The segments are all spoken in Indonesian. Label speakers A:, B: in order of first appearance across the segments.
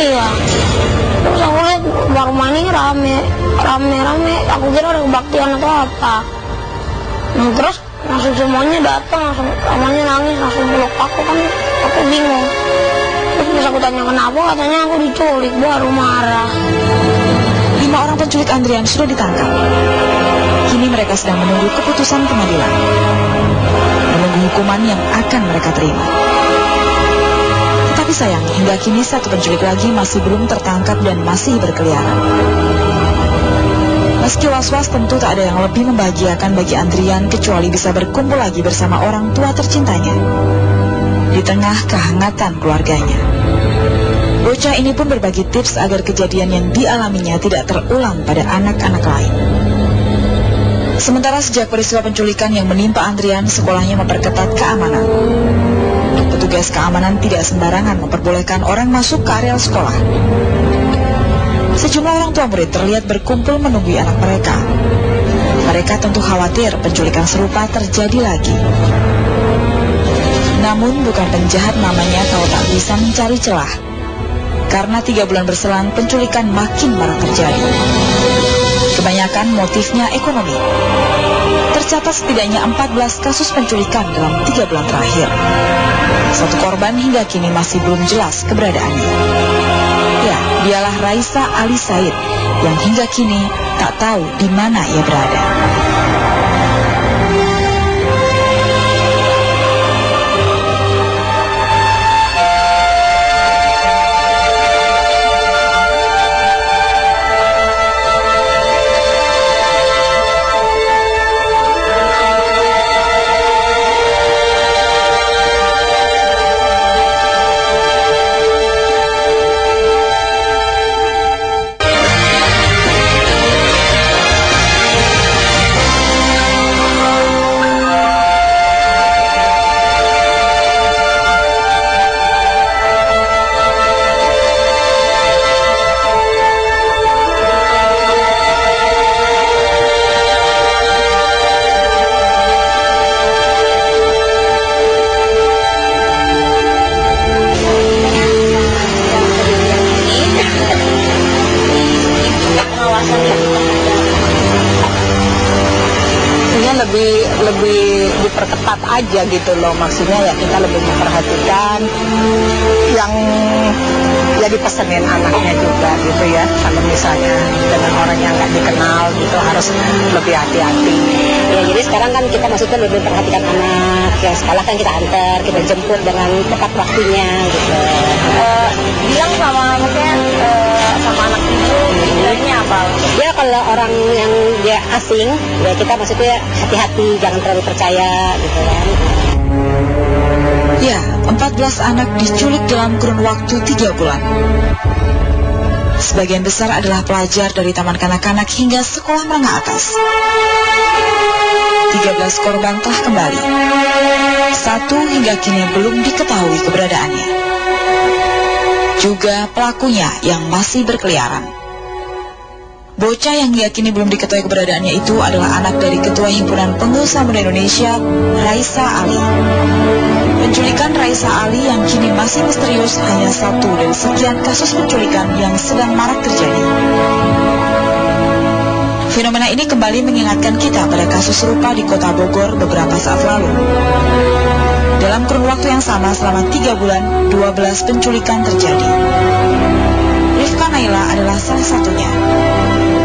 A: Iya. Terus aku lihat rumah ini rame. Aku kira ada kebaktian atau apa. Nah, terus langsung semuanya datang, langsung namanya nangis, langsung peluk aku kan. Aku bingung. Terus pas aku tanya kenapa, katanya aku diculik, baru marah.
B: 5 orang penculik Andrian sudah ditangkap. Kini mereka sedang menunggu keputusan pengadilan, menunggu hukuman yang akan mereka terima. Tetapi sayang, hingga kini satu penculik lagi masih belum tertangkap dan masih berkeliaran. Meski was-was, tentu tak ada yang lebih membahagiakan bagi Andrian kecuali bisa berkumpul lagi bersama orang tua tercintanya di tengah kehangatan keluarganya. Bocah ini pun berbagi tips agar kejadian yang dialaminya tidak terulang pada anak-anak lain. Sementara sejak peristiwa penculikan yang menimpa Andrian, sekolahnya memperketat keamanan. Petugas keamanan tidak sembarangan memperbolehkan orang masuk ke area sekolah. Sejumlah orang tua murid terlihat berkumpul menunggu anak mereka. Mereka tentu khawatir penculikan serupa terjadi lagi. Namun bukan penjahat namanya kalau tak bisa mencari celah. Karena 3 bulan berselang, penculikan makin marak terjadi. Kebanyakan motifnya ekonomi. Tercatat setidaknya 14 kasus penculikan dalam 3 bulan terakhir. Satu korban hingga kini masih belum jelas keberadaannya. Ya, dialah Raisa Ali Said yang hingga kini tak tahu di mana ia berada.
C: lebih diperketat aja gitu loh, maksudnya ya kita lebih memperhatikan yang ya dipesenin anaknya juga gitu ya, kalau misalnya dengan orang yang nggak dikenal gitu harus lebih hati-hati
D: ya. Jadi sekarang kan kita maksudnya lebih memperhatikan anak yang sekolah, kan kita antar, kita jemput dengan tepat waktunya gitu.
C: Bilang sama maksudnya sama anak itu bilangnya apa?
D: Ya kalau orang yang dia asing ya kita maksudnya hati-hati, jangan terlalu percaya gitu kan.
B: Ya, 14 anak diculik dalam kurun waktu 3 bulan. Sebagian besar adalah pelajar dari taman kanak-kanak hingga sekolah menengah atas. 13 korban telah kembali. 1 hingga kini belum diketahui keberadaannya. Juga pelakunya yang masih berkeliaran. Bocah yang hingga kini belum diketahui keberadaannya itu adalah anak dari Ketua Himpunan Pengusaha Muda Indonesia, Raisa Ali. Penculikan Raisa Ali yang kini masih misterius hanya satu dari sekian kasus penculikan yang sedang marak terjadi. Fenomena ini kembali mengingatkan kita pada kasus serupa di Kota Bogor beberapa saat lalu. Dalam kurun waktu yang sama selama 3 bulan, 12 penculikan terjadi. Rifka Naila adalah salah satunya.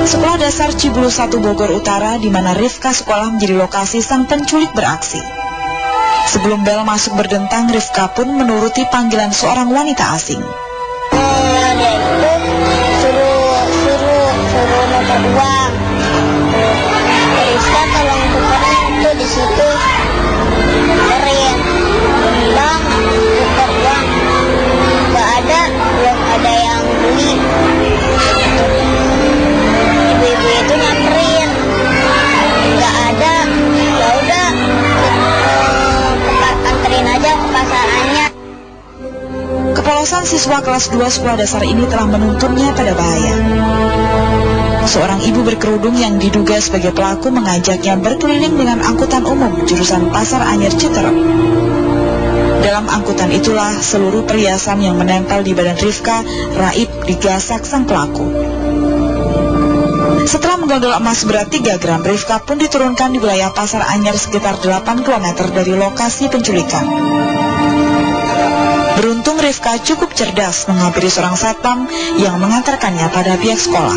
B: Sekolah dasar Cibulu 1 Bogor Utara, di mana Rifka sekolah menjadi lokasi sang penculik beraksi. Sebelum bel masuk berdentang, Rifka pun menuruti panggilan seorang wanita asing.
A: Dia itu suruh nuker uang. Rifka tolong tukerin tuh di situ. Tukerin. Bilang tuker uang. Gak ada, belum ada yang beli. Ibu-ibu itu nyamperin. Gak ada. Ya udah, anterin aja ke pasarannya.
B: Kepolosan siswa kelas 2 sekolah dasar ini telah menuntunnya pada bahaya. Seorang ibu berkerudung yang diduga sebagai pelaku mengajaknya berkeliling dengan angkutan umum jurusan Pasar Anyar Citerep. Dalam angkutan itulah seluruh perhiasan yang menempel di badan Rifka raib digasak sang pelaku. Setelah menggondol emas berat 3 gram, Rifka pun diturunkan di wilayah Pasar Anyar sekitar 8 km dari lokasi penculikan. Beruntung Rifka cukup cerdas menghampiri seorang satpam yang mengantarkannya pada pihak sekolah.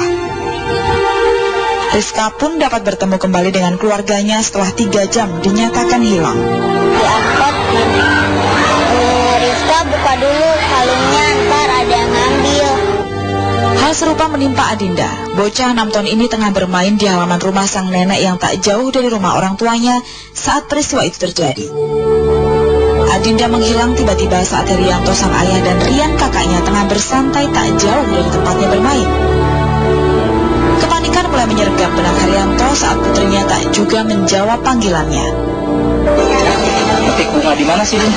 B: Rifka pun dapat bertemu kembali dengan keluarganya setelah 3 jam dinyatakan hilang.
A: Diangkut, Rifka buka dulu kalungnya, ntar ada yang ngambil.
B: Hal serupa menimpa Adinda. Bocah 6 tahun ini tengah bermain di halaman rumah sang nenek yang tak jauh dari rumah orang tuanya saat peristiwa itu terjadi. Adinda menghilang tiba-tiba saat Herianto sang ayah dan Rian kakaknya tengah bersantai tak jauh dari tempatnya bermain. Kepanikan mulai menyergap benak Herianto saat putrinya tak juga menjawab panggilannya.
E: Petik bunga di mana sih, Din?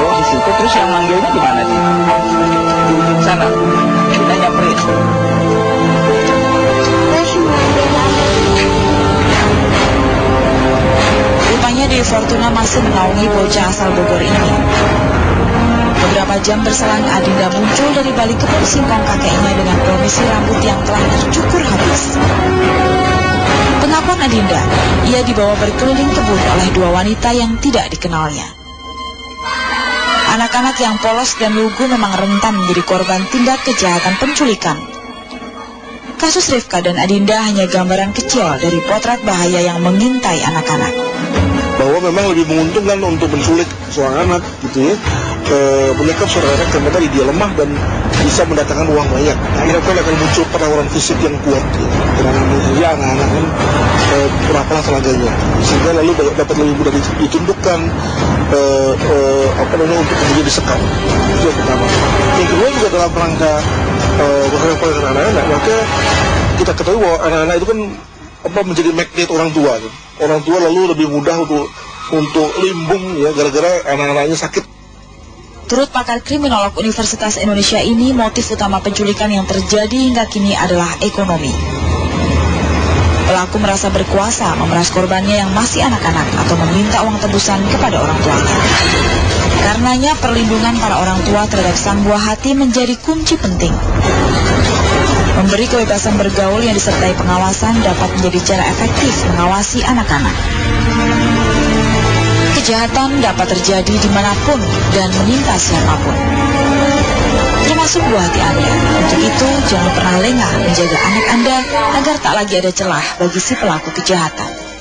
E: Oh, di situ. Terus yang manggilnya di mana sih? Di sana. Kita nyamperin.
B: Rupanya Dewi Fortuna masih menaungi bocah asal Bogor ini. Beberapa jam berselang Adinda muncul dari balik kebun singkong kakeknya dengan kondisi rambut yang telah tercukur habis. Pengakuan Adinda, ia dibawa berkeliling kebun oleh 2 wanita yang tidak dikenalnya. Anak-anak yang polos dan lugu memang rentan menjadi korban tindak kejahatan penculikan. Kasus Rifka dan Adinda hanya gambaran kecil dari potret bahaya yang mengintai anak-anak.
F: Bahwa memang lebih menguntungkan untuk menculik seorang anak gitu ya, menyekap seorang anak karena tadi dia lemah dan bisa mendatangkan uang banyak. Akhirnya akan muncul penawaran fisik yang kuat ya. Karena ya, anak-anak kan perapalah tenaganya, sehingga lalu dapat lebih mudah ditundukkan untuk kemudian disekap. Itu yang pertama. Yang kedua juga dalam rangka menghadapi anak-anak, maka kita ketahui bahwa anak-anak itu kan menjadi magnet orang tua. Orang tua lalu lebih mudah untuk limbung ya gara-gara anak-anaknya sakit.
B: Turut pakar kriminolog Universitas Indonesia ini, motif utama penculikan yang terjadi hingga kini adalah ekonomi. Pelaku merasa berkuasa memeras korbannya yang masih anak-anak atau meminta uang tebusan kepada orang tuanya. Karenanya perlindungan para orang tua terhadap sang buah hati menjadi kunci penting. Memberi kebebasan bergaul yang disertai pengawasan dapat menjadi cara efektif mengawasi anak-anak. Kejahatan dapat terjadi dimanapun dan menimpa siapapun, termasuk buah hati Anda. Untuk itu, jangan pernah lengah menjaga anak Anda agar tak lagi ada celah bagi si pelaku kejahatan.